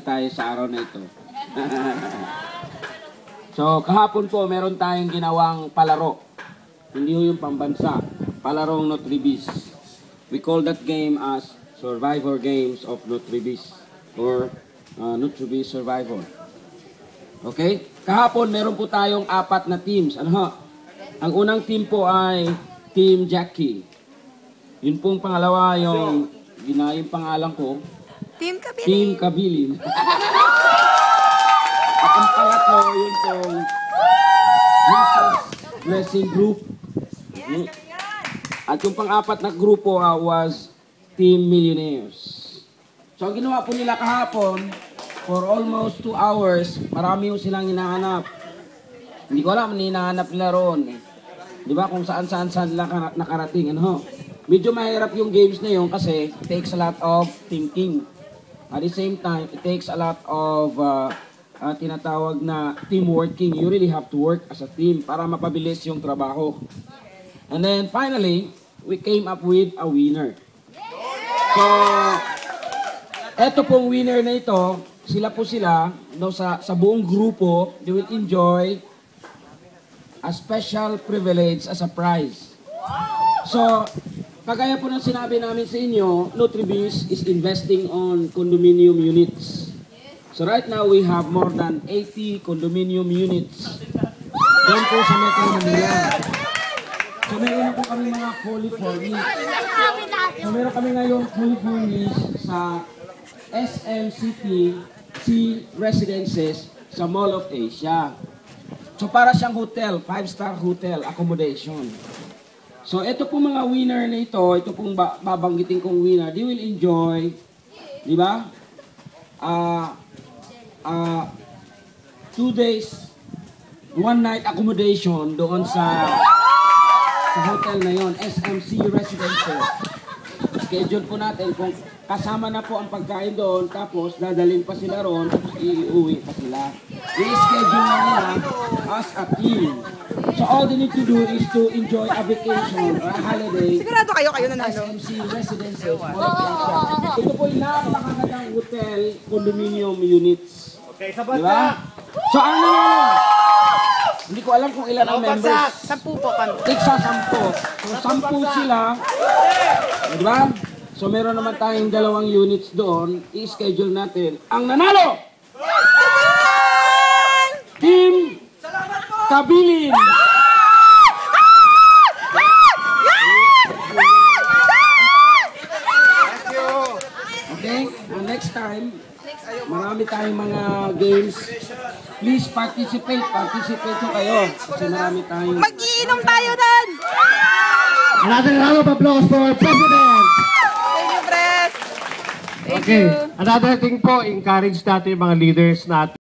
na tayo sa araw na ito. So, kahapon po, meron tayong ginawang palaro. Hindi yung pambansa. Palarong Nutribis. We call that game as Survivor Games of Nutribis or Nutribis Survivor. Okay? Kahapon, meron po tayong 4 na teams. Ano ho? Ang unang team po ay Team Jackie. Yun pong pangalawa, yung pangalan ko. Team Kabilin. Team Kabilin. At ang pangatlo, yun pong Jesus Blessing Group. At yung pang-4 na grupo was Team Millionaires. So, ang ginawa po nila kahapon, for almost 2 hours, marami yung silang hinahanap. Hindi ko alam, hinahanap nila roon. Di ba, kung saan sila nakarating. Ano? Medyo mahirap yung games na yun kasi it takes a lot of thinking. At the same time, it takes a lot of tinatawag na team working. You really have to work as a team para mapabilis yung trabaho. And then finally, we came up with a winner. So, eto pong winner na ito, sila no, sa buong grupo, they will enjoy a special privilege as a prize. So, kagaya po ng sinabi namin sa inyo, Nutribis is investing on condominium units. So right now, we have more than 80 condominium units doon po sa Metro Manila. So meron po kami mga fully furnished. So meron kami ngayon fully furnished sa SMCT Residences sa Mall of Asia. So para siyang hotel, 5-star hotel accommodation. So ito po mga winner na ito pong babanggitin kong winner, they will enjoy, di ba? 2 days, 1 night accommodation doon sa hotel na yon, SMC Residences. Schedule po natin kung kasama na po ang pagkain doon, tapos dadalhin pa sila roon, tapos iuwi pa sila. I-schedule na nila as a team. So all they need to do is to enjoy a vacation or a holiday. Sigurado kayo nanalo. SMC Residences. Ito po yung napakagandang hotel condominium units. Okay, sabat diba? So ang nanalo, hindi ko alam kung ilan ang members. 10 po kami. Tigsa 10. So 10 sila. Diba? So meron naman tayong 2 units doon. I-schedule natin. Ang nanalo! Team Kabilin! Okay? And next time, marami tayong mga games. Please participate. Participate po kayo. Kasi marami tayong... Mag-iinom tayo doon! Another round of applause for President! Thank you, Pres! Thank Okay, you! another thing po, encourage natin yung mga leaders natin.